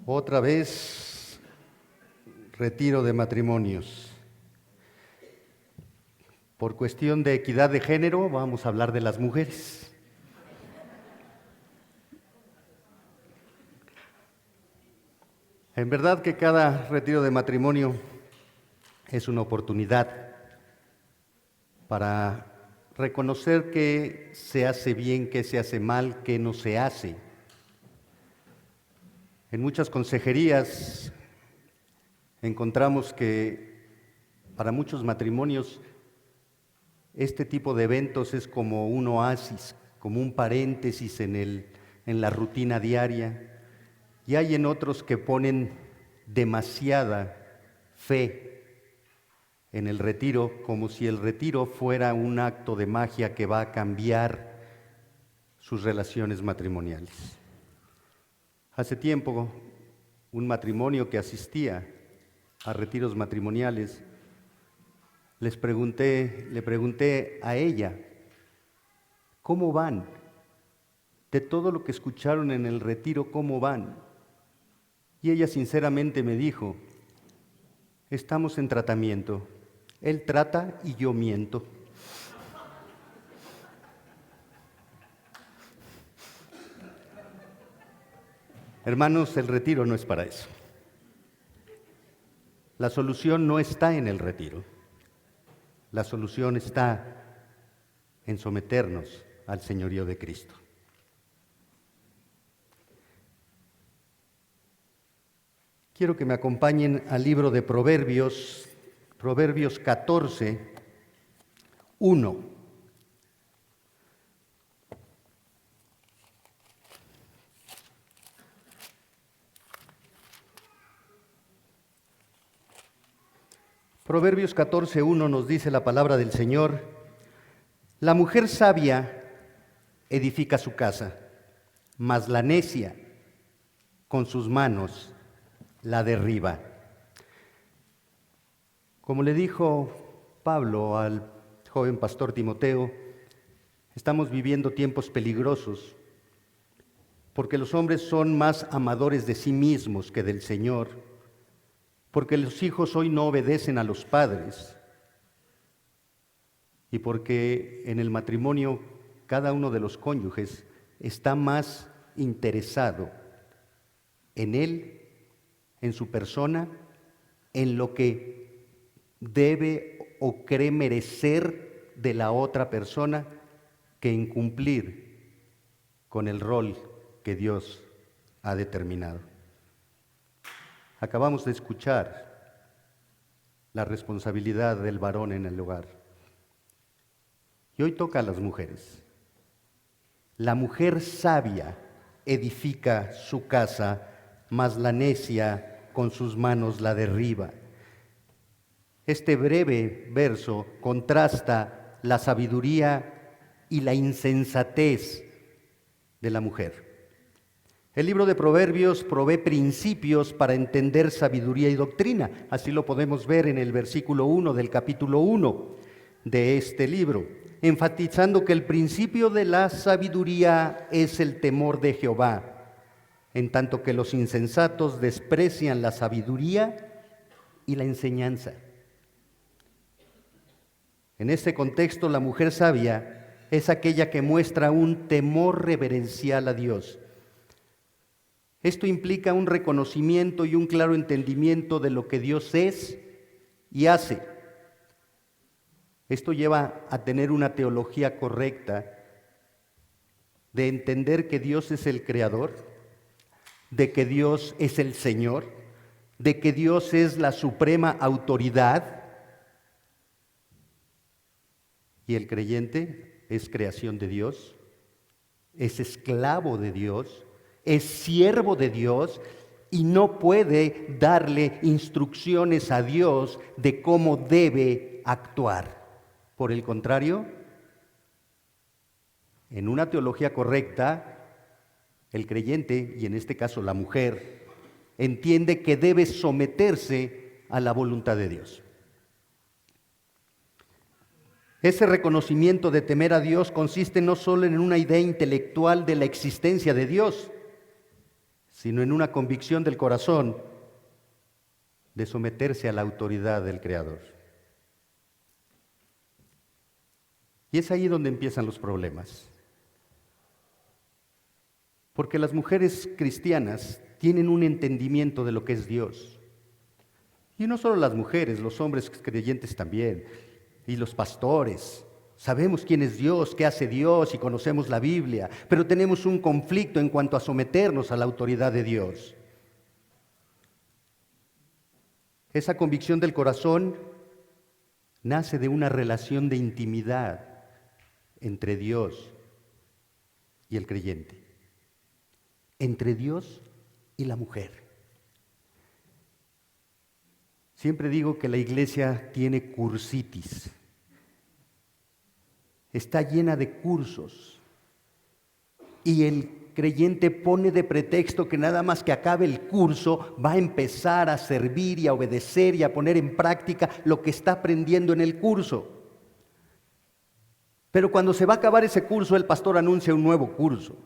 Otra vez, retiro de matrimonios. Por cuestión de equidad de género, vamos a hablar de las mujeres. En verdad que cada retiro de matrimonio es una oportunidad para reconocer qué se hace bien, qué se hace mal, qué no se hace. En muchas consejerías encontramos que para muchos matrimonios este tipo de eventos es como un oasis, como un paréntesis en la rutina diaria. Y hay en otros que ponen demasiada fe en el retiro, como si el retiro fuera un acto de magia que va a cambiar sus relaciones matrimoniales. Hace tiempo, un matrimonio que asistía a retiros matrimoniales, le pregunté a ella, ¿cómo van? De todo lo que escucharon en el retiro, ¿cómo van? Y ella sinceramente me dijo, estamos en tratamiento. Él trata y yo miento. Hermanos, el retiro no es para eso. La solución no está en el retiro. La solución está en someternos al señorío de Cristo. Quiero que me acompañen al libro de Proverbios, Proverbios 14, 1. Proverbios 14, 1 nos dice la palabra del Señor: la mujer sabia edifica su casa, mas la necia con sus manos la derriba. Como le dijo Pablo al joven pastor Timoteo, estamos viviendo tiempos peligrosos porque los hombres son más amadores de sí mismos que del Señor, porque los hijos hoy no obedecen a los padres y porque en el matrimonio cada uno de los cónyuges está más interesado en él, en su persona, en lo que debe o cree merecer de la otra persona, que en cumplir con el rol que Dios ha determinado. Acabamos de escuchar la responsabilidad del varón en el hogar. Y hoy toca a las mujeres. La mujer sabia edifica su casa, mas la necia con sus manos la derriba. Este breve verso contrasta la sabiduría y la insensatez de la mujer. El libro de Proverbios provee principios para entender sabiduría y doctrina. Así lo podemos ver en el versículo 1 del capítulo 1 de este libro, enfatizando que el principio de la sabiduría es el temor de Jehová, en tanto que los insensatos desprecian la sabiduría y la enseñanza. En este contexto, la mujer sabia es aquella que muestra un temor reverencial a Dios. Esto implica un reconocimiento y un claro entendimiento de lo que Dios es y hace. Esto lleva a tener una teología correcta, de entender que Dios es el Creador, de que Dios es el Señor, de que Dios es la suprema autoridad, y el creyente es creación de Dios, es esclavo de Dios, es siervo de Dios y no puede darle instrucciones a Dios de cómo debe actuar. Por el contrario, en una teología correcta, el creyente, y en este caso la mujer, entiende que debe someterse a la voluntad de Dios. Ese reconocimiento de temer a Dios consiste no solo en una idea intelectual de la existencia de Dios, sino en una convicción del corazón de someterse a la autoridad del Creador. Y es ahí donde empiezan los problemas. Porque las mujeres cristianas tienen un entendimiento de lo que es Dios. Y no solo las mujeres, los hombres creyentes también, y los pastores. Sabemos quién es Dios, qué hace Dios y conocemos la Biblia, pero tenemos un conflicto en cuanto a someternos a la autoridad de Dios. Esa convicción del corazón nace de una relación de intimidad entre Dios y el creyente, entre Dios y la mujer. Siempre digo que la iglesia tiene cursitis. Está llena de cursos y el creyente pone de pretexto que nada más que acabe el curso va a empezar a servir y a obedecer y a poner en práctica lo que está aprendiendo en el curso. Pero cuando se va a acabar ese curso, el pastor anuncia un nuevo curso.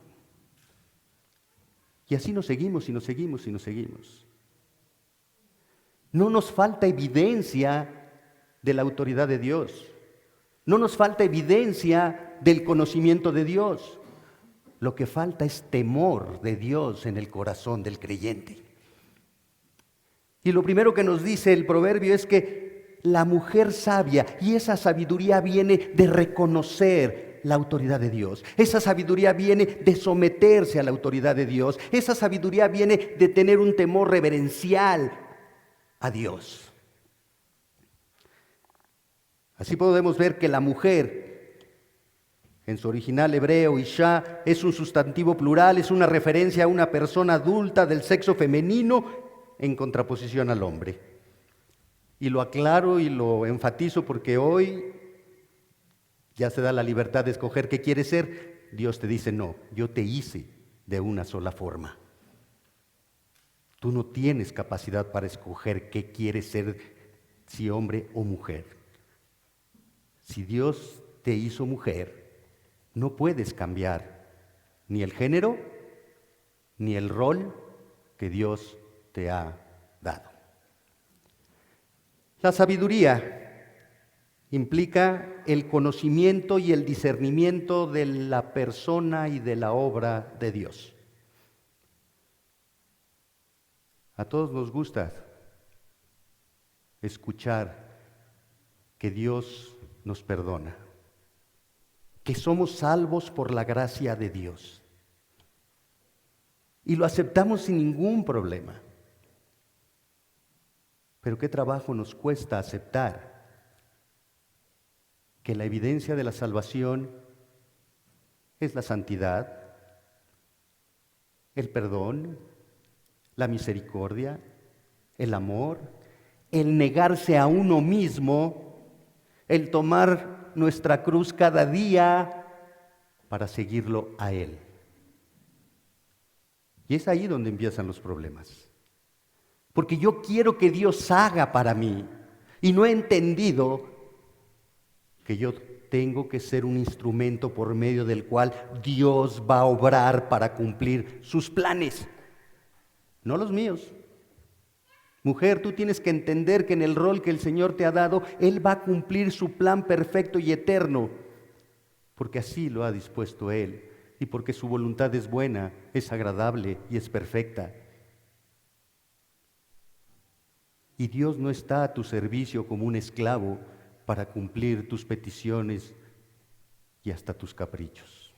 Y así nos seguimos y nos seguimos y nos seguimos. No nos falta evidencia de la autoridad de Dios. No nos falta evidencia del conocimiento de Dios. Lo que falta es temor de Dios en el corazón del creyente. Y lo primero que nos dice el proverbio es que la mujer sabia, y esa sabiduría viene de reconocer la autoridad de Dios. Esa sabiduría viene de someterse a la autoridad de Dios. Esa sabiduría viene de tener un temor reverencial a Dios. Así podemos ver que la mujer, en su original hebreo, Isha, es un sustantivo plural, es una referencia a una persona adulta del sexo femenino en contraposición al hombre. Y lo aclaro y lo enfatizo porque hoy ya se da la libertad de escoger qué quieres ser. Dios te dice, no, yo te hice de una sola forma. Tú no tienes capacidad para escoger qué quieres ser, si hombre o mujer. Si Dios te hizo mujer, no puedes cambiar ni el género ni el rol que Dios te ha dado. La sabiduría implica el conocimiento y el discernimiento de la persona y de la obra de Dios. A todos nos gusta escuchar que Dios nos perdona, que somos salvos por la gracia de Dios. Y lo aceptamos sin ningún problema. Pero qué trabajo nos cuesta aceptar que la evidencia de la salvación es la santidad, el perdón, la misericordia, el amor, el negarse a uno mismo, el tomar nuestra cruz cada día para seguirlo a Él. Y es ahí donde empiezan los problemas. Porque yo quiero que Dios haga para mí y no he entendido que yo tengo que ser un instrumento por medio del cual Dios va a obrar para cumplir sus planes, no los míos. Mujer, tú tienes que entender que en el rol que el Señor te ha dado, Él va a cumplir su plan perfecto y eterno, porque así lo ha dispuesto Él, y porque su voluntad es buena, es agradable y es perfecta. Y Dios no está a tu servicio como un esclavo para cumplir tus peticiones y hasta tus caprichos.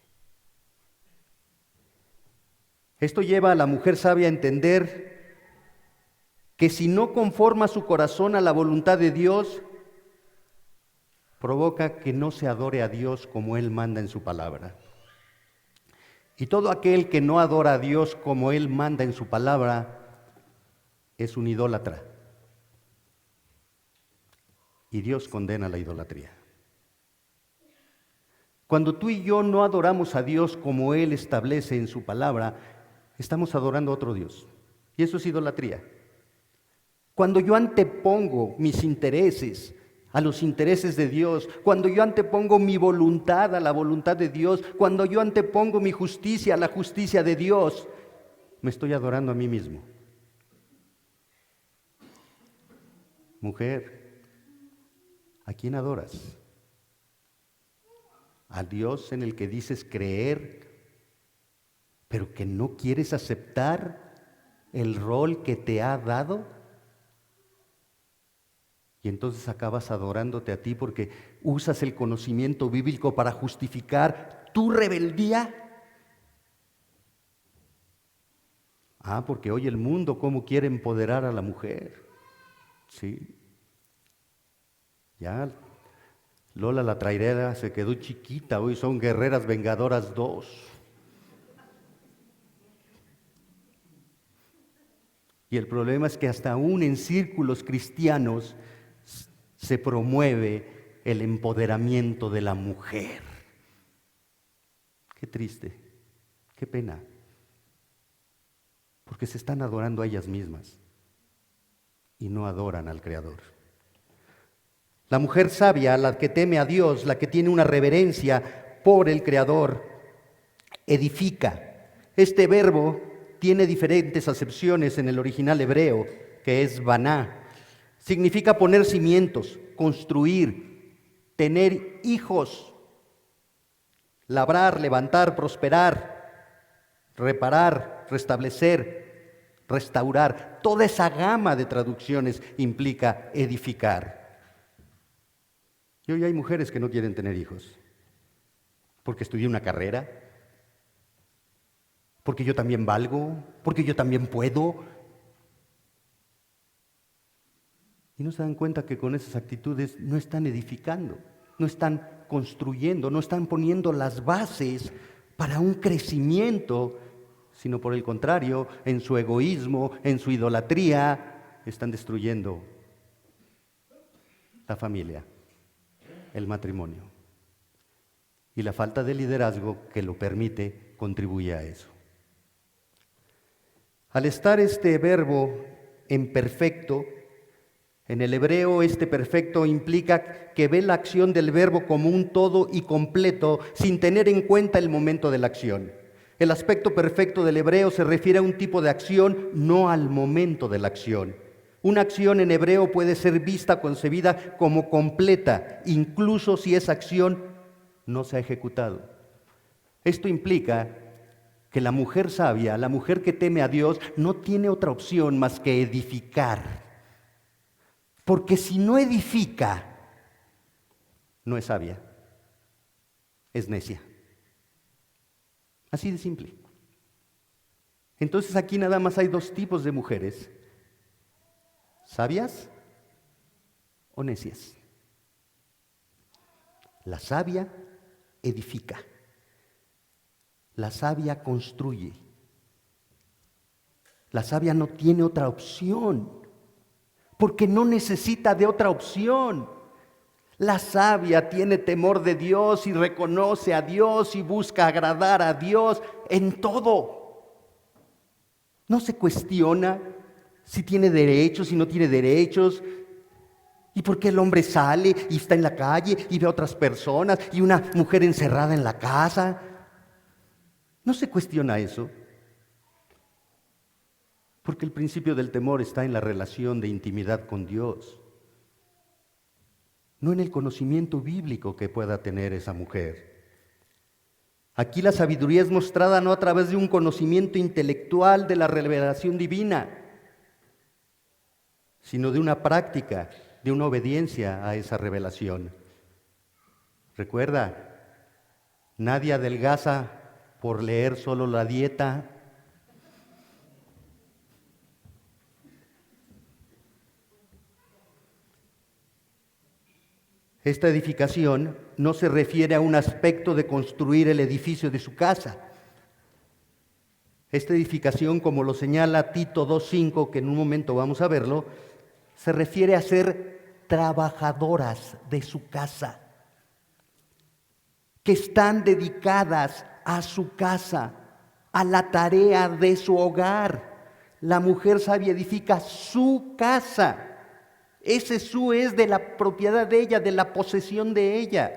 Esto lleva a la mujer sabia a entender que si no conforma su corazón a la voluntad de Dios, provoca que no se adore a Dios como Él manda en su palabra. Y todo aquel que no adora a Dios como Él manda en su palabra es un idólatra. Y Dios condena la idolatría. Cuando tú y yo no adoramos a Dios como Él establece en su palabra, estamos adorando a otro Dios. Y eso es idolatría. Cuando yo antepongo mis intereses a los intereses de Dios, cuando yo antepongo mi voluntad a la voluntad de Dios, cuando yo antepongo mi justicia a la justicia de Dios, me estoy adorando a mí mismo. Mujer, ¿a quién adoras? ¿Al Dios en el que dices creer, pero que no quieres aceptar el rol que te ha dado? Y entonces acabas adorándote a ti porque usas el conocimiento bíblico para justificar tu rebeldía. Porque hoy el mundo cómo quiere empoderar a la mujer. Sí. Ya Lola la traidera se quedó chiquita, hoy son guerreras vengadoras 2. Y el problema es que hasta aún en círculos cristianos se promueve el empoderamiento de la mujer. Qué triste, qué pena, porque se están adorando a ellas mismas y no adoran al Creador. La mujer sabia, la que teme a Dios, la que tiene una reverencia por el Creador, edifica. Este verbo tiene diferentes acepciones en el original hebreo, que es baná. Significa poner cimientos, construir, tener hijos, labrar, levantar, prosperar, reparar, restablecer, restaurar. Toda esa gama de traducciones implica edificar. Y hoy hay mujeres que no quieren tener hijos, porque estudié una carrera, porque yo también valgo, porque yo también puedo. Y no se dan cuenta que con esas actitudes no están edificando, no están construyendo, no están poniendo las bases para un crecimiento, sino por el contrario, en su egoísmo, en su idolatría, están destruyendo la familia, el matrimonio. Y la falta de liderazgo que lo permite contribuye a eso. Al estar este verbo en perfecto, en el hebreo este perfecto implica que ve la acción del verbo como un todo y completo sin tener en cuenta el momento de la acción. El aspecto perfecto del hebreo se refiere a un tipo de acción, no al momento de la acción. Una acción en hebreo puede ser vista, concebida como completa, incluso si esa acción no se ha ejecutado. Esto implica que la mujer sabia, la mujer que teme a Dios, no tiene otra opción más que edificar. Porque si no edifica, no es sabia, es necia. Así de simple. Entonces aquí nada más hay dos tipos de mujeres: sabias o necias. La sabia edifica. La sabia construye. La sabia no tiene otra opción, porque no necesita de otra opción. La sabia tiene temor de Dios y reconoce a Dios y busca agradar a Dios en todo. No se cuestiona si tiene derechos, si no tiene derechos, y por qué el hombre sale y está en la calle y ve a otras personas y una mujer encerrada en la casa. No se cuestiona eso, porque el principio del temor está en la relación de intimidad con Dios, no en el conocimiento bíblico que pueda tener esa mujer. Aquí la sabiduría es mostrada no a través de un conocimiento intelectual de la revelación divina, sino de una práctica, de una obediencia a esa revelación. Recuerda, nadie adelgaza por leer solo la dieta. Esta edificación no se refiere a un aspecto de construir el edificio de su casa. Esta edificación, como lo señala Tito 2:5, que en un momento vamos a verlo, se refiere a ser trabajadoras de su casa, que están dedicadas a su casa, a la tarea de su hogar. La mujer sabia edifica su casa. Ese su es de la propiedad de ella, de la posesión de ella.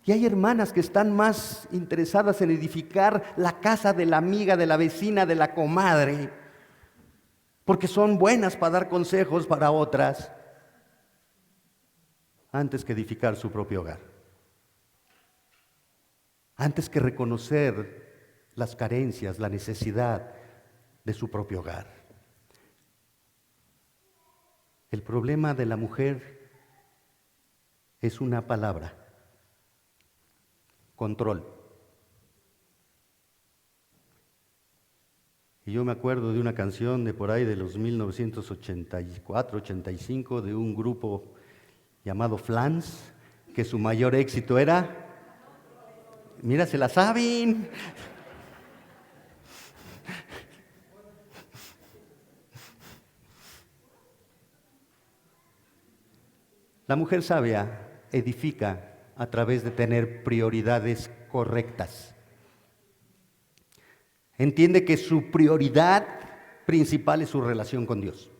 Y hay hermanas que están más interesadas en edificar la casa de la amiga, de la vecina, de la comadre, porque son buenas para dar consejos para otras, antes que edificar su propio hogar, antes que reconocer las carencias, la necesidad de su propio hogar. El problema de la mujer es una palabra: control. Y yo me acuerdo de una canción de por ahí de los 1984, 85, de un grupo llamado Flans, que su mayor éxito era, mira, se la saben. La mujer sabia edifica a través de tener prioridades correctas. Entiende que su prioridad principal es su relación con Dios.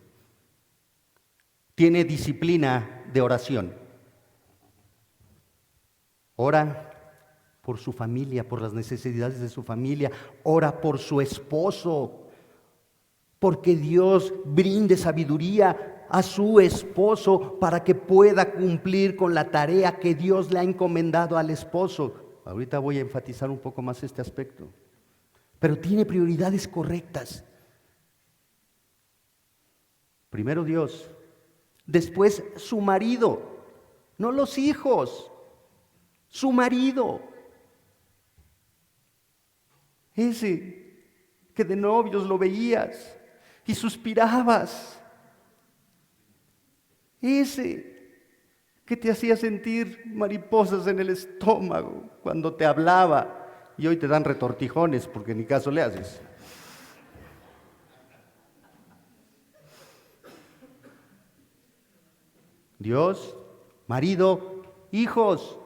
Tiene disciplina de oración. Ora por su familia, por las necesidades de su familia. Ora por su esposo, porque Dios brinde sabiduría a su esposo para que pueda cumplir con la tarea que Dios le ha encomendado al esposo. Ahorita voy a enfatizar un poco más este aspecto. Pero tiene prioridades correctas. Primero Dios, después su marido, no los hijos, su marido. Ese que de novios lo veías y suspirabas. Ese que te hacía sentir mariposas en el estómago cuando te hablaba. Y hoy te dan retortijones porque ni caso le haces. Dios, marido, hijos.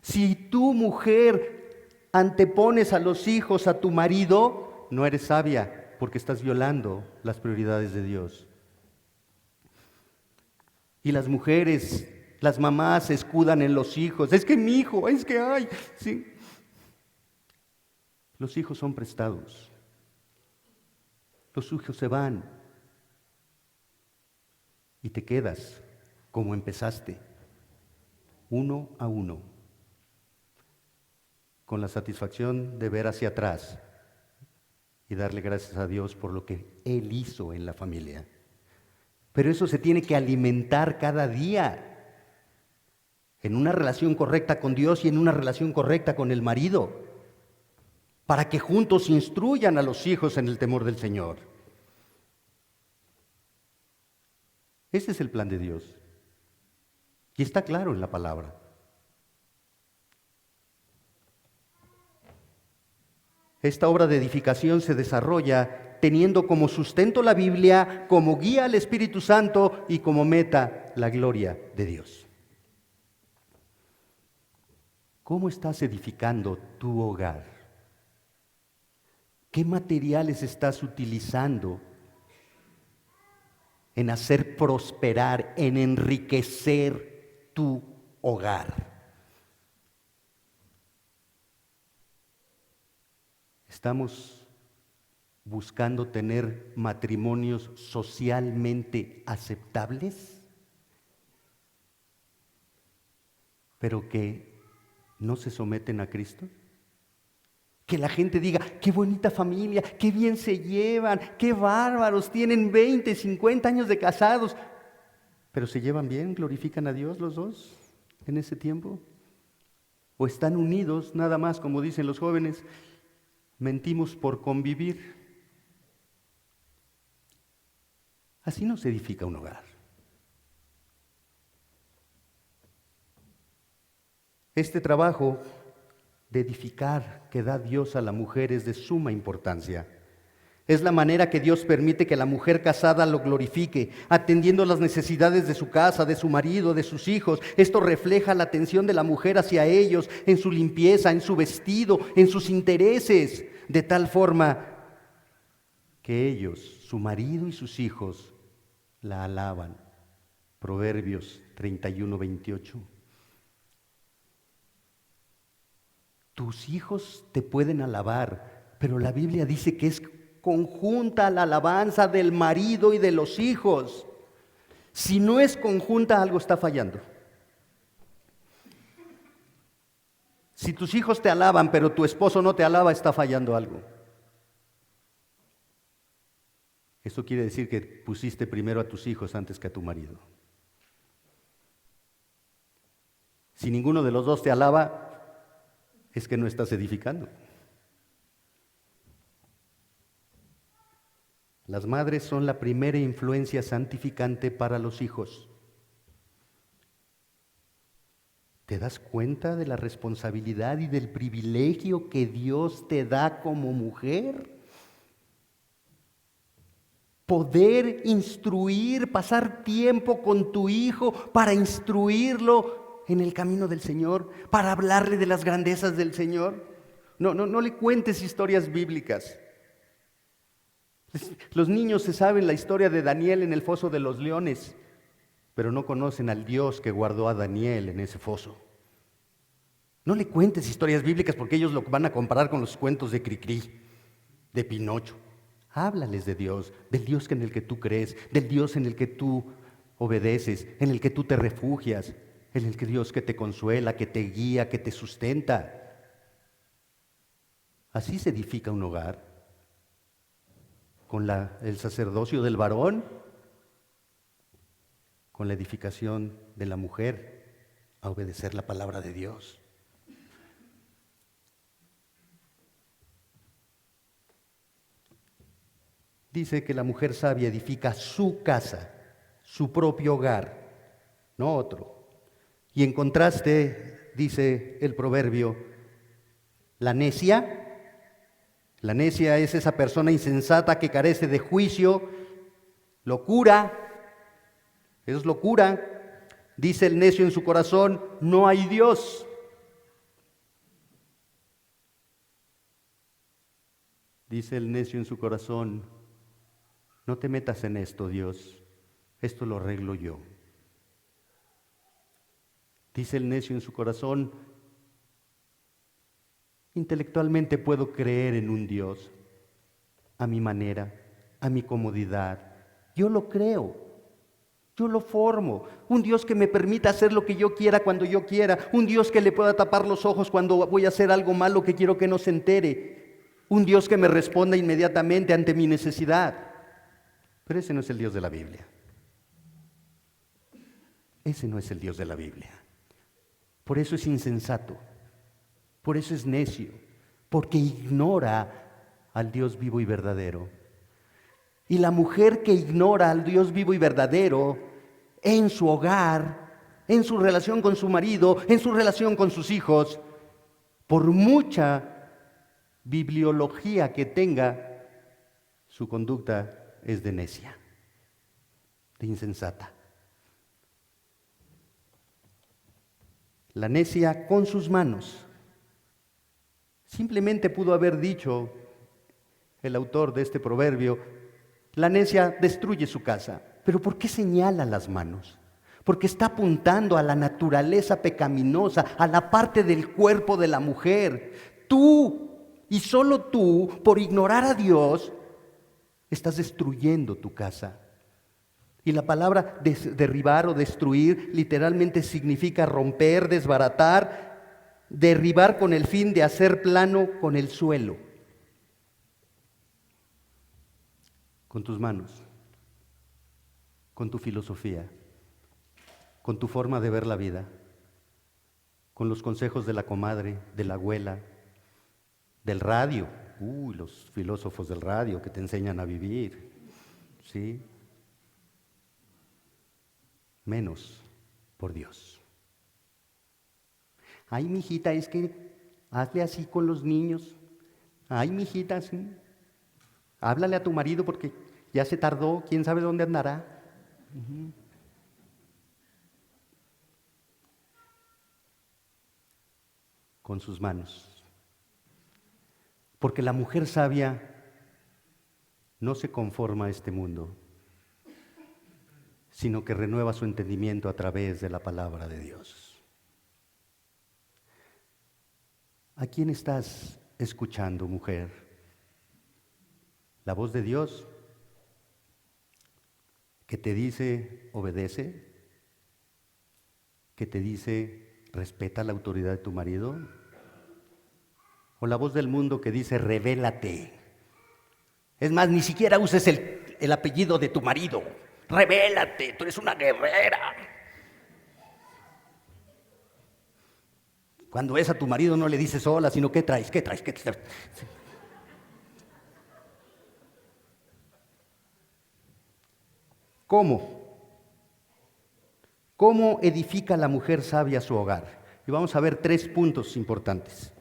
Si tu mujer antepones a los hijos a tu marido, no eres sabia porque estás violando las prioridades de Dios. Y las mujeres, las mamás se escudan en los hijos. Es que mi hijo, es que hay. Sí. Los hijos son prestados. Los hijos se van. Y te quedas como empezaste, uno a uno, con la satisfacción de ver hacia atrás y darle gracias a Dios por lo que Él hizo en la familia. Pero eso se tiene que alimentar cada día, en una relación correcta con Dios y en una relación correcta con el marido, para que juntos instruyan a los hijos en el temor del Señor. Ese es el plan de Dios. Y está claro en la palabra. Esta obra de edificación se desarrolla teniendo como sustento la Biblia, como guía al Espíritu Santo y como meta la gloria de Dios. ¿Cómo estás edificando tu hogar? ¿Qué materiales estás utilizando en hacer prosperar, en enriquecer tu hogar? ¿Estamos buscando tener matrimonios socialmente aceptables, pero que no se someten a Cristo? Que la gente diga, qué bonita familia, qué bien se llevan, qué bárbaros, tienen 20, 50 años de casados, pero se llevan bien, glorifican a Dios los dos en ese tiempo. O están unidos nada más, como dicen los jóvenes, mentimos por convivir. Así no se edifica un hogar. Este trabajo de edificar que da Dios a la mujer es de suma importancia. Es la manera que Dios permite que la mujer casada lo glorifique, atendiendo las necesidades de su casa, de su marido, de sus hijos. Esto refleja la atención de la mujer hacia ellos, en su limpieza, en su vestido, en sus intereses, de tal forma que ellos, su marido y sus hijos, la alaban. Proverbios 31, 28. Tus hijos te pueden alabar, pero la Biblia dice que es conjunta la alabanza del marido y de los hijos. Si no es conjunta, algo está fallando. Si tus hijos te alaban, pero tu esposo no te alaba, está fallando algo. Eso quiere decir que pusiste primero a tus hijos antes que a tu marido. Si ninguno de los dos te alaba, es que no estás edificando. Las madres son la primera influencia santificante para los hijos. ¿Te das cuenta de la responsabilidad y del privilegio que Dios te da como mujer? Poder instruir, pasar tiempo con tu hijo para instruirlo en el camino del Señor, para hablarle de las grandezas del Señor. No le cuentes historias bíblicas. Los niños se saben la historia de Daniel en el foso de los leones, pero no conocen al Dios que guardó a Daniel en ese foso. No le cuentes historias bíblicas porque ellos lo van a comparar con los cuentos de Cricri, de Pinocho. Háblales de Dios, del Dios en el que tú crees, del Dios en el que tú obedeces, en el que tú te refugias, en el que Dios que te consuela, que te guía, que te sustenta. Así se edifica un hogar. Con el sacerdocio del varón, con la edificación de la mujer, a obedecer la palabra de Dios. Dice que la mujer sabia edifica su casa, su propio hogar, no otro. Y en contraste, dice el proverbio, la necia es esa persona insensata que carece de juicio, locura, eso es locura. Dice el necio en su corazón, no hay Dios. Dice el necio en su corazón, no te metas en esto, Dios, esto lo arreglo yo. Dice el necio en su corazón, intelectualmente puedo creer en un Dios, a mi manera, a mi comodidad. Yo lo creo, yo lo formo. Un Dios que me permita hacer lo que yo quiera cuando yo quiera. Un Dios que le pueda tapar los ojos cuando voy a hacer algo malo que quiero que no se entere. Un Dios que me responda inmediatamente ante mi necesidad. Pero ese no es el Dios de la Biblia. Ese no es el Dios de la Biblia. Por eso es insensato. Por eso es necio, porque ignora al Dios vivo y verdadero. Y la mujer que ignora al Dios vivo y verdadero en su hogar, en su relación con su marido, en su relación con sus hijos, por mucha bibliología que tenga, su conducta es de necia, de insensata. La necia con sus manos. Simplemente pudo haber dicho el autor de este proverbio, la necia destruye su casa. Pero ¿por qué señala las manos? Porque está apuntando a la naturaleza pecaminosa, a la parte del cuerpo de la mujer. Tú, y solo tú, por ignorar a Dios, estás destruyendo tu casa. Y la palabra derribar o destruir literalmente significa romper, desbaratar, derribar con el fin de hacer plano con el suelo. Con tus manos, con tu filosofía, con tu forma de ver la vida, con los consejos de la comadre, de la abuela, del radio. Los filósofos del radio que te enseñan a vivir, ¿sí? Menos por Dios. Ay, mijita, es que hazle así con los niños. Ay, mijita, sí. Háblale a tu marido porque ya se tardó, quién sabe dónde andará. Con sus manos. Porque la mujer sabia no se conforma a este mundo, sino que renueva su entendimiento a través de la palabra de Dios. ¿A quién estás escuchando, mujer? ¿La voz de Dios que te dice obedece? ¿Que te dice respeta la autoridad de tu marido? ¿O la voz del mundo que dice revélate? Es más, ni siquiera uses el apellido de tu marido. Revélate, tú eres una guerrera. Cuando ves a tu marido no le dices hola, sino ¿qué traes? ¿Qué traes? ¿Qué traes? ¿Cómo? ¿Cómo edifica la mujer sabia su hogar? Y vamos a ver 3 puntos importantes.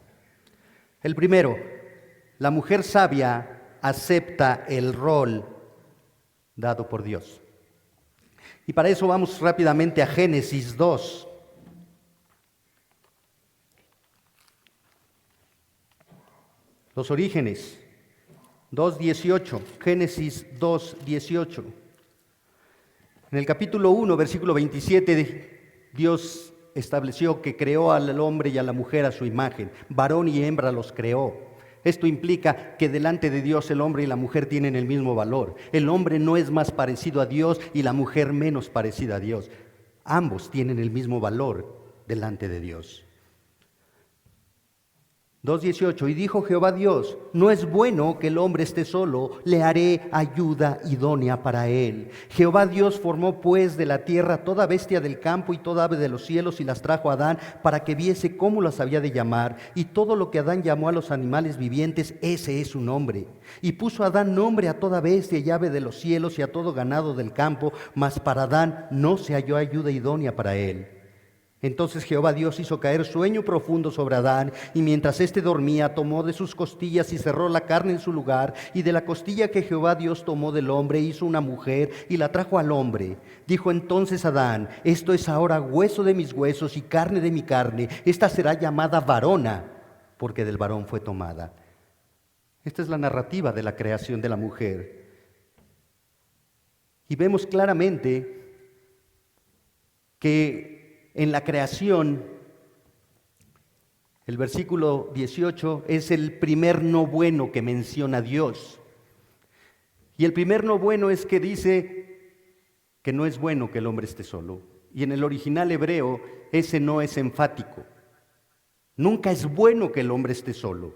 El primero, la mujer sabia acepta el rol dado por Dios. Y para eso vamos rápidamente a Génesis 2. Los orígenes, 2:18, Génesis 2:18. En el capítulo 1, versículo 27, Dios estableció que creó al hombre y a la mujer a su imagen, varón y hembra los creó. Esto implica que delante de Dios el hombre y la mujer tienen el mismo valor. El hombre no es más parecido a Dios y la mujer menos parecida a Dios. Ambos tienen el mismo valor delante de Dios. 2:18, y dijo Jehová Dios, no es bueno que el hombre esté solo, le haré ayuda idónea para él. Jehová Dios formó pues de la tierra toda bestia del campo y toda ave de los cielos y las trajo a Adán para que viese cómo las había de llamar. Y todo lo que Adán llamó a los animales vivientes, ese es su nombre. Y puso Adán nombre a toda bestia y ave de los cielos y a todo ganado del campo, mas para Adán no se halló ayuda idónea para él. Entonces Jehová Dios hizo caer sueño profundo sobre Adán, y mientras éste dormía, tomó de sus costillas y cerró la carne en su lugar, y de la costilla que Jehová Dios tomó del hombre, hizo una mujer, y la trajo al hombre. Dijo entonces Adán, esto es ahora hueso de mis huesos y carne de mi carne, esta será llamada varona, porque del varón fue tomada. Esta es la narrativa de la creación de la mujer. Y vemos claramente que en la creación, el versículo 18 es el primer no bueno que menciona Dios. Y el primer no bueno es que dice que no es bueno que el hombre esté solo. Y en el original hebreo, ese no es enfático. Nunca es bueno que el hombre esté solo.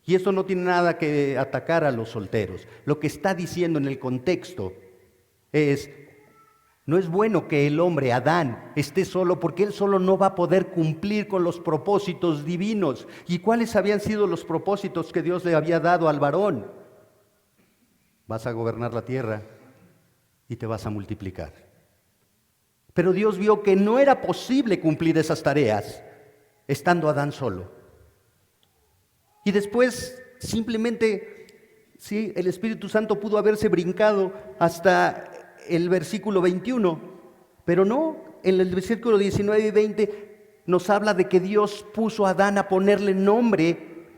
Y esto no tiene nada que atacar a los solteros. Lo que está diciendo en el contexto es: no es bueno que el hombre, Adán, esté solo, porque él solo no va a poder cumplir con los propósitos divinos. ¿Y cuáles habían sido los propósitos que Dios le había dado al varón? Vas a gobernar la tierra y te vas a multiplicar. Pero Dios vio que no era posible cumplir esas tareas estando Adán solo. Y después simplemente, sí, el Espíritu Santo pudo haberse brincado hasta el versículo 21, pero no, en el versículo 19 y 20 nos habla de que Dios puso a Adán a ponerle nombre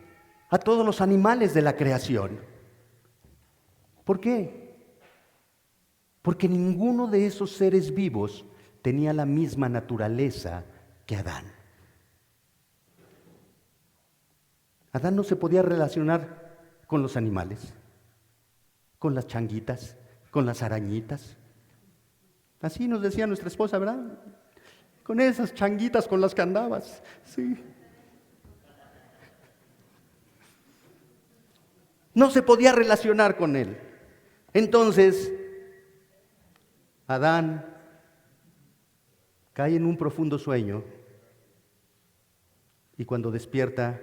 a todos los animales de la creación. ¿Por qué? Porque ninguno de esos seres vivos tenía la misma naturaleza que Adán. Adán no se podía relacionar con los animales, con las changuitas, con las arañitas. Así nos decía nuestra esposa, ¿verdad? Con esas changuitas con las que andabas, sí. No se podía relacionar con él. Entonces, Adán cae en un profundo sueño y cuando despierta,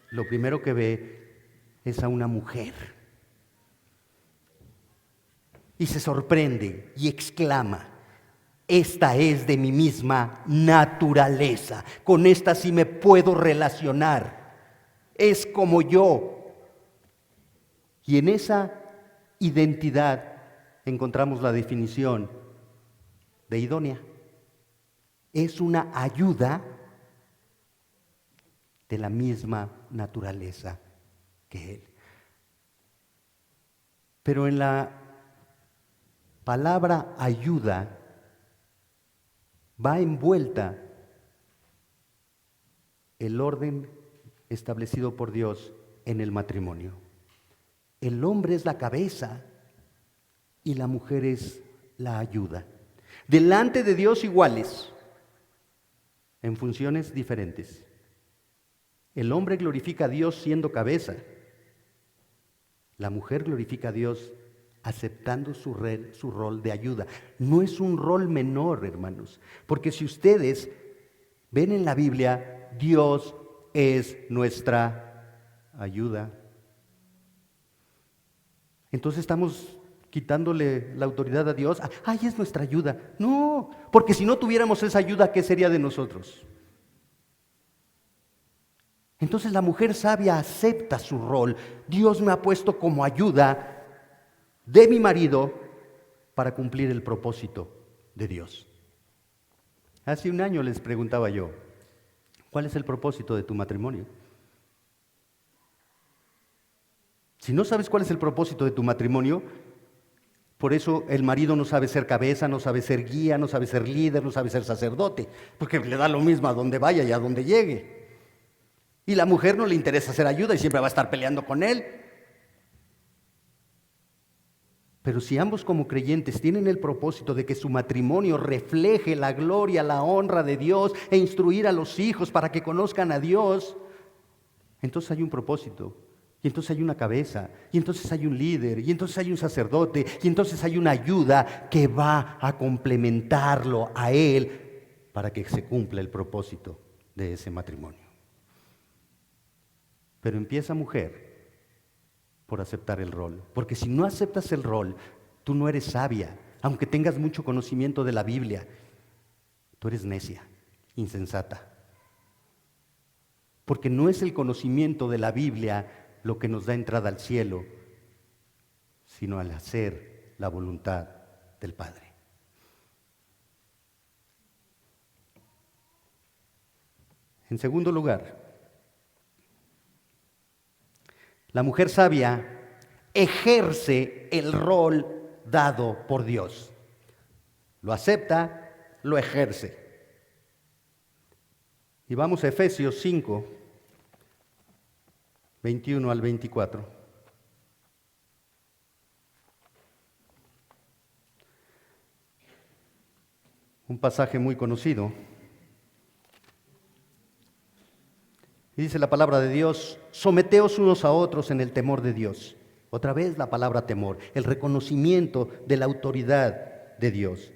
lo primero que ve es a una mujer. Y se sorprende y exclama: esta es de mi misma naturaleza, con esta sí me puedo relacionar, es como yo. Y en esa identidad encontramos la definición de idónea. Es una ayuda de la misma naturaleza que él. Pero en la palabra ayuda va envuelta el orden establecido por Dios en el matrimonio. El hombre es la cabeza y la mujer es la ayuda. Delante de Dios iguales, en funciones diferentes. El hombre glorifica a Dios siendo cabeza. La mujer glorifica a Dios aceptando su rol de ayuda. No es un rol menor, hermanos, porque si ustedes ven en la Biblia, Dios es nuestra ayuda. Entonces estamos quitándole la autoridad a Dios. ¡Ay, es nuestra ayuda! No, porque si no tuviéramos esa ayuda, ¿qué sería de nosotros? Entonces la mujer sabia acepta su rol. Dios me ha puesto como ayuda de mi marido para cumplir el propósito de Dios. Hace un año les preguntaba yo, ¿cuál es el propósito de tu matrimonio? Si no sabes cuál es el propósito de tu matrimonio, por eso el marido no sabe ser cabeza, no sabe ser guía, no sabe ser líder, no sabe ser sacerdote, porque le da lo mismo a donde vaya y a donde llegue. Y la mujer no le interesa hacer ayuda y siempre va a estar peleando con él. Pero si ambos como creyentes tienen el propósito de que su matrimonio refleje la gloria, la honra de Dios e instruir a los hijos para que conozcan a Dios, entonces hay un propósito, y entonces hay una cabeza, y entonces hay un líder, y entonces hay un sacerdote, y entonces hay una ayuda que va a complementarlo a él para que se cumpla el propósito de ese matrimonio. Pero empieza, mujer, por aceptar el rol. Porque si no aceptas el rol, tú no eres sabia, aunque tengas mucho conocimiento de la Biblia. Tú eres necia, insensata. Porque no es el conocimiento de la Biblia lo que nos da entrada al cielo, sino al hacer la voluntad del Padre. En segundo lugar, la mujer sabia ejerce el rol dado por Dios. Lo acepta, lo ejerce. Y vamos a Efesios 5, 21 al 24. Un pasaje muy conocido. Y dice la palabra de Dios, someteos unos a otros en el temor de Dios. Otra vez la palabra temor, el reconocimiento de la autoridad de Dios.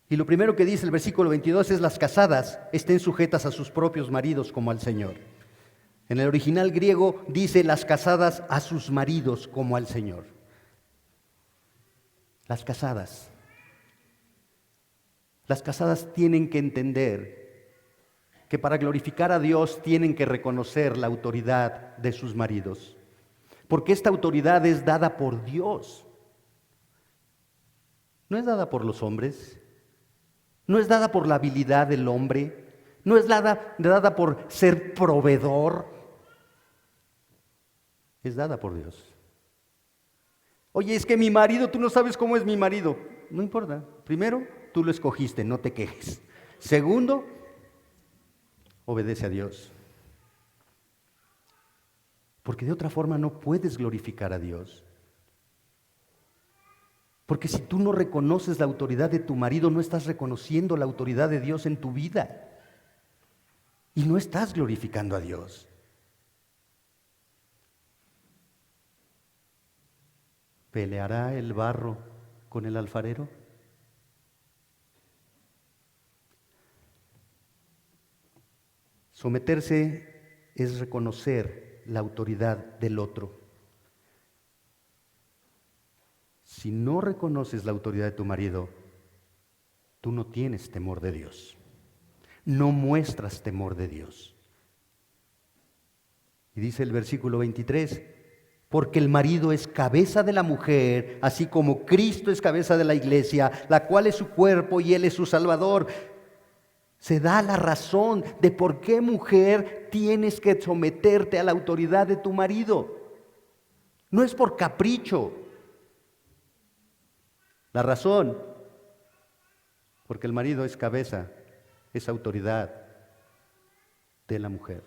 Y lo primero que dice el versículo 22 es: las casadas estén sujetas a sus propios maridos como al Señor. En el original griego dice: las casadas a sus maridos como al Señor. Las casadas tienen que entender que para glorificar a Dios tienen que reconocer la autoridad de sus maridos, porque esta autoridad es dada por Dios. No es dada por los hombres, no es dada por la habilidad del hombre, no es dada por ser proveedor, es dada por Dios. Oye, es que mi marido, tú no sabes cómo es mi marido. No importa. Primero, tú lo escogiste, no te quejes. Segundo, obedece a Dios. Porque de otra forma no puedes glorificar a Dios. Porque si tú no reconoces la autoridad de tu marido, no estás reconociendo la autoridad de Dios en tu vida. Y no estás glorificando a Dios. ¿Peleará el barro con el alfarero? Someterse es reconocer la autoridad del otro. Si no reconoces la autoridad de tu marido, tú no tienes temor de Dios. No muestras temor de Dios. Y dice el versículo 23, porque el marido es cabeza de la mujer, así como Cristo es cabeza de la iglesia, la cual es su cuerpo y Él es su Salvador. Se da la razón de por qué, mujer, tienes que someterte a la autoridad de tu marido. No es por capricho. La razón, porque el marido es cabeza, es autoridad de la mujer.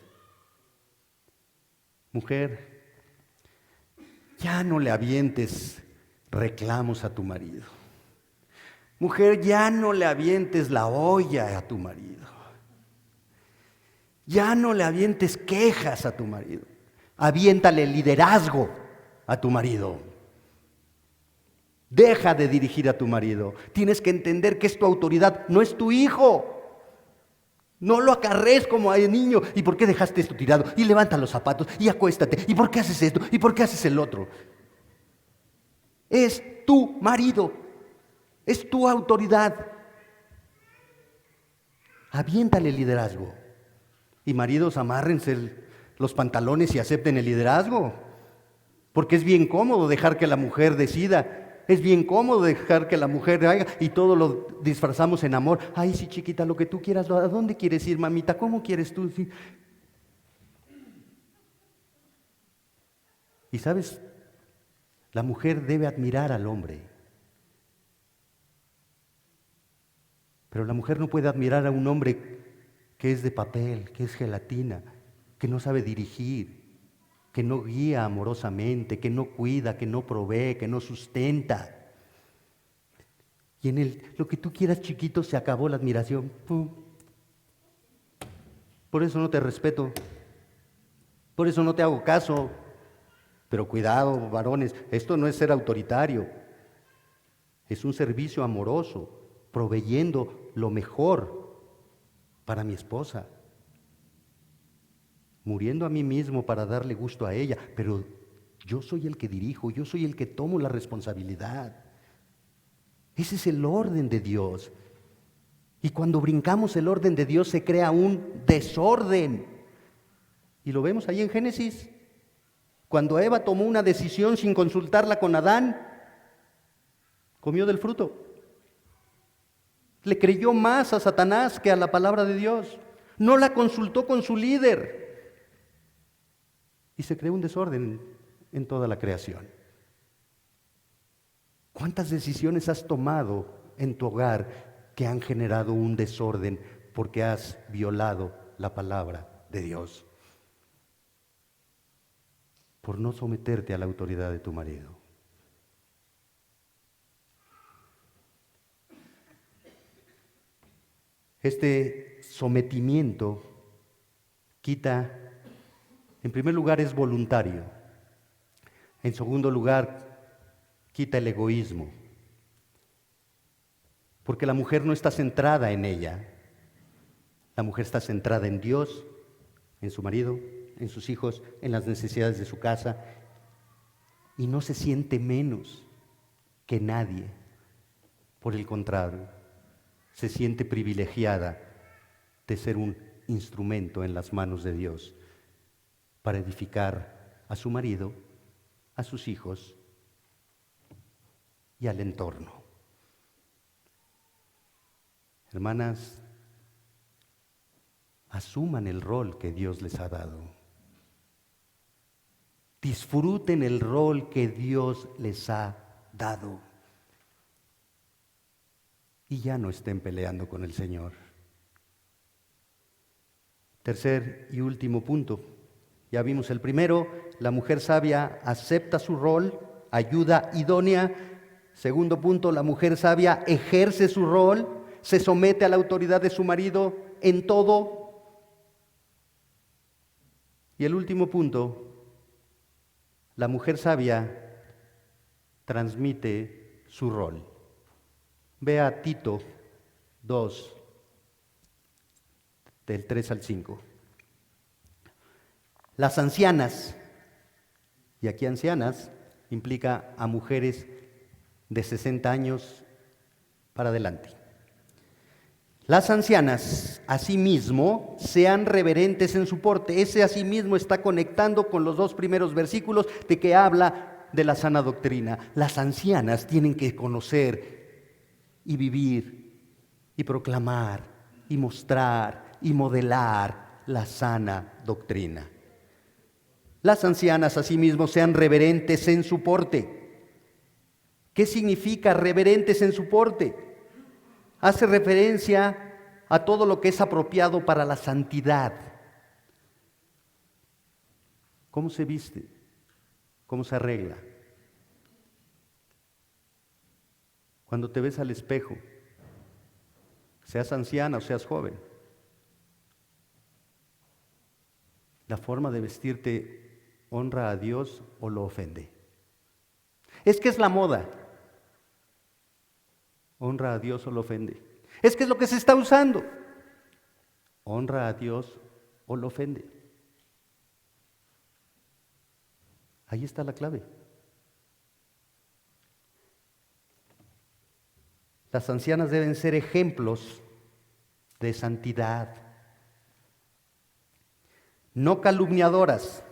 Mujer, ya no le avientes reclamos a tu marido. Mujer, ya no le avientes la olla a tu marido. Ya no le avientes quejas a tu marido. Aviéntale liderazgo a tu marido. Deja de dirigir a tu marido. Tienes que entender que es tu autoridad, no es tu hijo. No lo acarrees como a niño. ¿Y por qué dejaste esto tirado? Y levanta los zapatos y acuéstate. ¿Y por qué haces esto? ¿Y por qué haces el otro? Es tu marido. Es tu autoridad. Aviéntale liderazgo. Y maridos, amárrense los pantalones y acepten el liderazgo. Porque es bien cómodo dejar que la mujer decida. Es bien cómodo dejar que la mujer haga y todo lo disfrazamos en amor. Ay, sí, chiquita, lo que tú quieras. ¿A dónde quieres ir, mamita? ¿Cómo quieres tú? Sí. Y sabes, la mujer debe admirar al hombre. Pero la mujer no puede admirar a un hombre que es de papel, que es gelatina, que no sabe dirigir, que no guía amorosamente, que no cuida, que no provee, que no sustenta. Y en lo que tú quieras, chiquito, se acabó la admiración. ¡Pum! Por eso no te respeto, por eso no te hago caso. Pero cuidado, varones, esto no es ser autoritario, es un servicio amoroso, proveyendo lo mejor para mi esposa. Muriendo a mí mismo para darle gusto a ella, pero yo soy el que dirijo, yo soy el que tomo la responsabilidad. Ese es el orden de Dios. Y cuando brincamos el orden de Dios se crea un desorden. Y lo vemos ahí en Génesis. Cuando Eva tomó una decisión sin consultarla con Adán, comió del fruto. Le creyó más a Satanás que a la palabra de Dios. No la consultó con su líder. Y se creó un desorden en toda la creación. ¿Cuántas decisiones has tomado en tu hogar que han generado un desorden porque has violado la palabra de Dios? Por no someterte a la autoridad de tu marido. Este sometimiento quita, en primer lugar, es voluntario. En segundo lugar, quita el egoísmo. Porque la mujer no está centrada en ella. La mujer está centrada en Dios, en su marido, en sus hijos, en las necesidades de su casa. Y no se siente menos que nadie. Por el contrario, se siente privilegiada de ser un instrumento en las manos de Dios para edificar a su marido, a sus hijos y al entorno. Hermanas, asuman el rol que Dios les ha dado. Disfruten el rol que Dios les ha dado. Y ya no estén peleando con el Señor. Tercer y último punto. Ya vimos el primero, la mujer sabia acepta su rol, ayuda idónea. Segundo punto, la mujer sabia ejerce su rol, se somete a la autoridad de su marido en todo. Y el último punto, la mujer sabia transmite su rol. Vea Tito 2, del 3 al 5. Las ancianas, y aquí ancianas implica a mujeres de 60 años para adelante. Las ancianas, asimismo, sean reverentes en su porte. Ese asimismo está conectando con los dos primeros versículos de que habla de la sana doctrina. Las ancianas tienen que conocer y vivir y proclamar y mostrar y modelar la sana doctrina. Las ancianas, asimismo, sean reverentes en su porte. ¿Qué significa reverentes en su porte? Hace referencia a todo lo que es apropiado para la santidad. ¿Cómo se viste? ¿Cómo se arregla? Cuando te ves al espejo, seas anciana o seas joven, ¿la forma de vestirte honra a Dios o lo ofende? Es que es la moda. ¿Honra a Dios o lo ofende? Es que es lo que se está usando. ¿Honra a Dios o lo ofende? Ahí está la clave. Las ancianas deben ser ejemplos de santidad, no calumniadoras.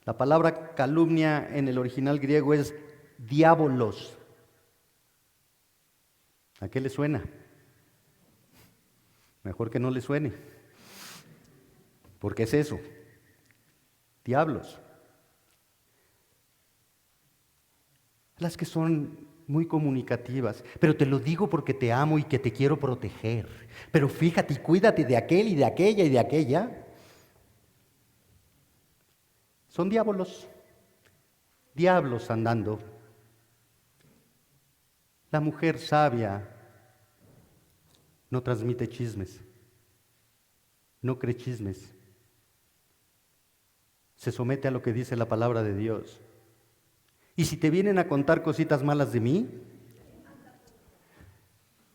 La palabra calumnia en el original griego es diabolos. ¿A qué le suena? Mejor que no le suene. Porque es eso, diablos. Las que son muy comunicativas, pero te lo digo porque te amo y que te quiero proteger. Pero fíjate y cuídate de aquel y de aquella y de aquella. Son diablos, diablos andando. La mujer sabia no transmite chismes, no cree chismes, se somete a lo que dice la palabra de Dios. Y si te vienen a contar cositas malas de mí,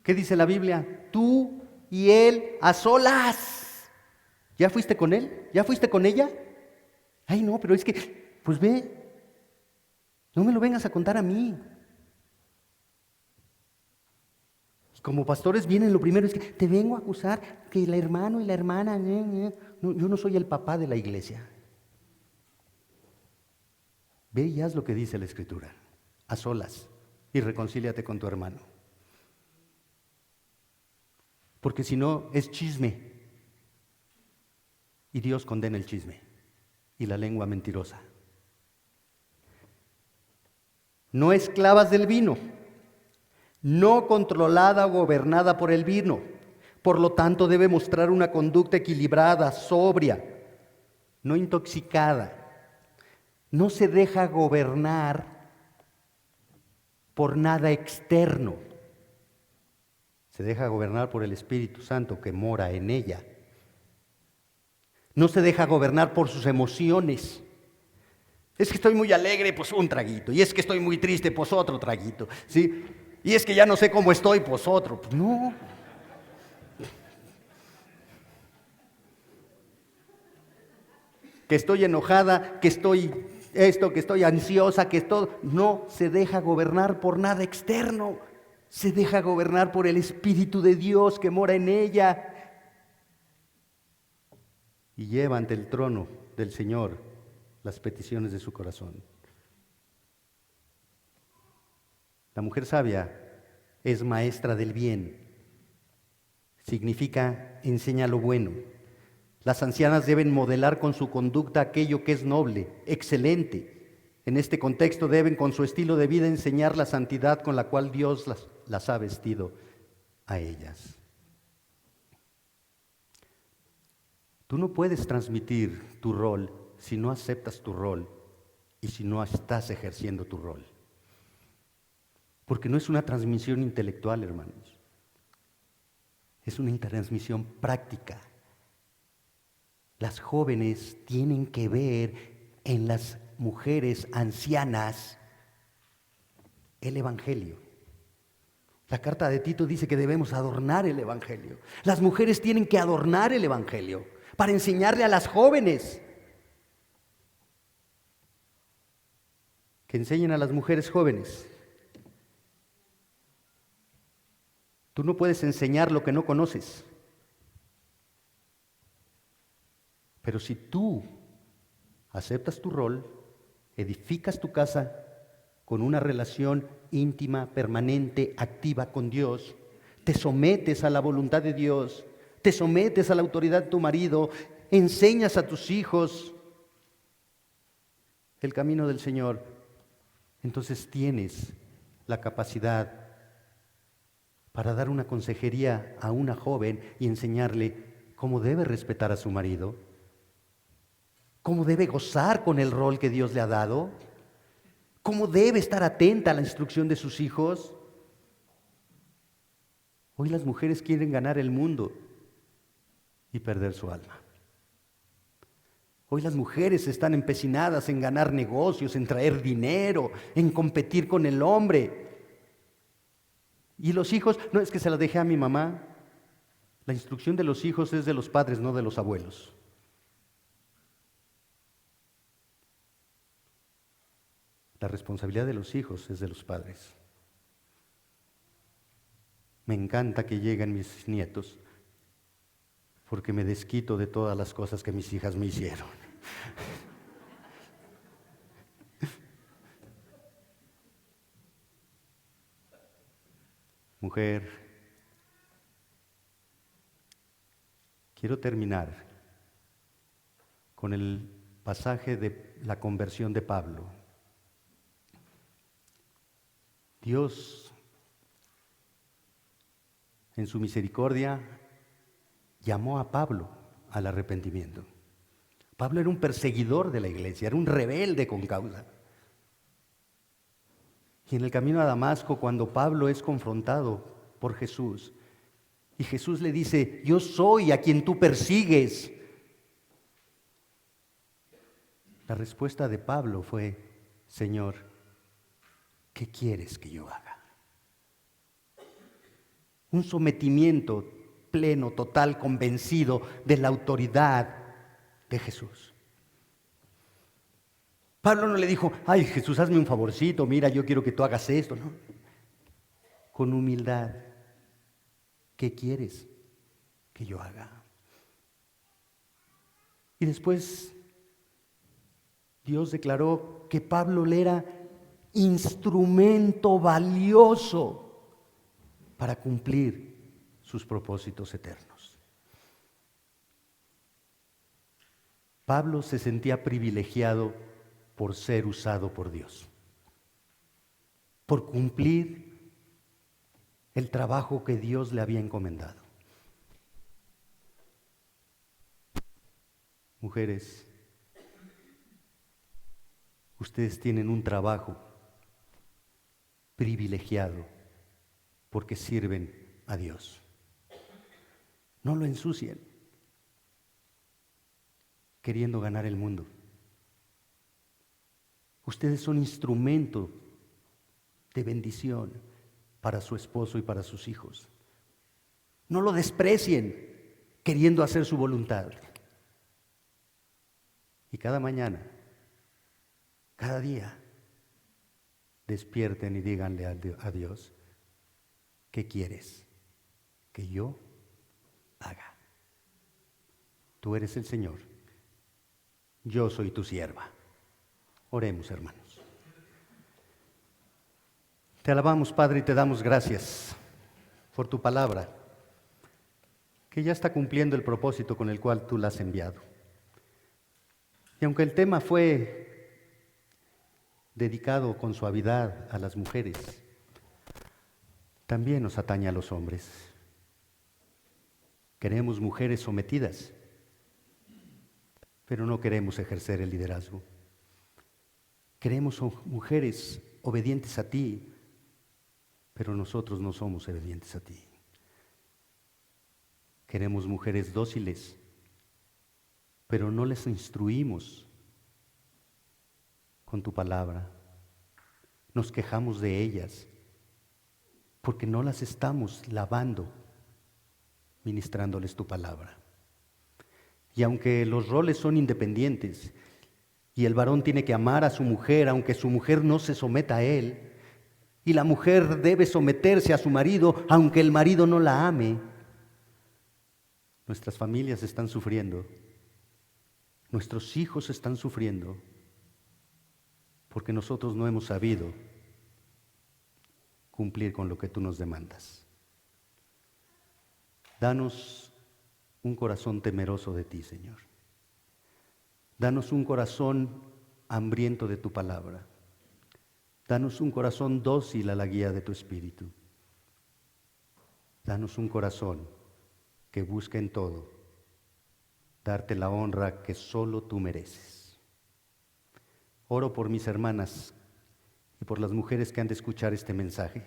¿qué dice la Biblia? Tú y él a solas. ¿Ya fuiste con él? ¿Ya fuiste con ella? Ay, no, pero es que, pues ve, no me lo vengas a contar a mí. Y como pastores vienen, lo primero es que te vengo a acusar que el hermano y la hermana, no, yo no soy el papá de la iglesia. Ve y haz lo que dice la Escritura, a solas, y reconcíliate con tu hermano. Porque si no, es chisme. Y Dios condena el chisme y la lengua mentirosa. No esclavas del vino, no controlada o gobernada por el vino. Por lo tanto, debe mostrar una conducta equilibrada, sobria, no intoxicada. No se deja gobernar por nada externo. Se deja gobernar por el Espíritu Santo que mora en ella. No se deja gobernar por sus emociones. Es que estoy muy alegre, pues un traguito. Y es que estoy muy triste, pues otro traguito. ¿Sí? Y es que ya no sé cómo estoy, pues otro. Pues no. Que estoy enojada, que estoy esto, que estoy ansiosa, que esto no se deja gobernar por nada externo. Se deja gobernar por el Espíritu de Dios que mora en ella. Y lleva ante el trono del Señor las peticiones de su corazón. La mujer sabia es maestra del bien. Significa enseña lo bueno. Las ancianas deben modelar con su conducta aquello que es noble, excelente. En este contexto deben con su estilo de vida enseñar la santidad con la cual Dios las ha vestido a ellas. Tú no puedes transmitir tu rol si no aceptas tu rol y si no estás ejerciendo tu rol. Porque no es una transmisión intelectual, hermanos. Es una transmisión práctica. Las jóvenes tienen que ver en las mujeres ancianas el Evangelio. La carta de Tito dice que debemos adornar el Evangelio. Las mujeres tienen que adornar el Evangelio para enseñarle a las jóvenes. Que enseñen a las mujeres jóvenes. Tú no puedes enseñar lo que no conoces. Pero si tú aceptas tu rol, edificas tu casa con una relación íntima, permanente, activa con Dios, te sometes a la voluntad de Dios, te sometes a la autoridad de tu marido, enseñas a tus hijos el camino del Señor, entonces tienes la capacidad para dar una consejería a una joven y enseñarle cómo debe respetar a su marido, cómo debe gozar con el rol que Dios le ha dado, cómo debe estar atenta a la instrucción de sus hijos. Hoy las mujeres quieren ganar el mundo y perder su alma. Hoy las mujeres están empecinadas en ganar negocios, en traer dinero, en competir con el hombre. Y los hijos, no es que se las dejé a mi mamá. La instrucción de los hijos es de los padres, no de los abuelos. La responsabilidad de los hijos es de los padres. Me encanta que lleguen mis nietos, porque me desquito de todas las cosas que mis hijas me hicieron. Mujer, quiero terminar con el pasaje de la conversión de Pablo. Dios, en su misericordia, llamó a Pablo al arrepentimiento. Pablo era un perseguidor de la iglesia, era un rebelde con causa. Y en el camino a Damasco, cuando Pablo es confrontado por Jesús, y Jesús le dice: yo soy a quien tú persigues. La respuesta de Pablo fue: Señor, ¿qué quieres que yo haga? Un sometimiento pleno, total, convencido de la autoridad de Jesús. Pablo no le dijo: ay, Jesús, hazme un favorcito, mira, yo quiero que tú hagas esto, ¿no? Con humildad, ¿qué quieres que yo haga? Y después Dios declaró que Pablo le era instrumento valioso para cumplir sus propósitos eternos. Pablo se sentía privilegiado por ser usado por Dios, por cumplir el trabajo que Dios le había encomendado. Mujeres, ustedes tienen un trabajo privilegiado porque sirven a Dios. No lo ensucien queriendo ganar el mundo. Ustedes son instrumento de bendición para su esposo y para sus hijos. No lo desprecien queriendo hacer su voluntad. Y cada mañana, cada día, despierten y díganle a Dios: ¿qué quieres que yo haga? Tú eres el Señor, yo soy tu sierva. Oremos, hermanos. Te alabamos, Padre, y te damos gracias por tu palabra, que ya está cumpliendo el propósito con el cual tú la has enviado. Y aunque el tema fue dedicado con suavidad a las mujeres, también nos atañe a los hombres. Queremos mujeres sometidas, pero no queremos ejercer el liderazgo. Queremos mujeres obedientes a ti, pero nosotros no somos obedientes a ti. Queremos mujeres dóciles, pero no les instruimos con tu palabra. Nos quejamos de ellas porque no las estamos lavando, ministrándoles tu palabra. Y aunque los roles son independientes y el varón tiene que amar a su mujer, aunque su mujer no se someta a él, y la mujer debe someterse a su marido, aunque el marido no la ame, nuestras familias están sufriendo, nuestros hijos están sufriendo, porque nosotros no hemos sabido cumplir con lo que tú nos demandas. Danos un corazón temeroso de ti, Señor. Danos un corazón hambriento de tu palabra. Danos un corazón dócil a la guía de tu Espíritu. Danos un corazón que busque en todo darte la honra que solo tú mereces. Oro por mis hermanas y por las mujeres que han de escuchar este mensaje,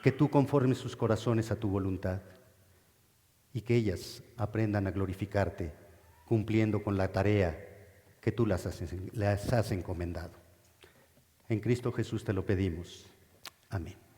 que tú conformes sus corazones a tu voluntad y que ellas aprendan a glorificarte cumpliendo con la tarea que tú las has encomendado. En Cristo Jesús te lo pedimos. Amén.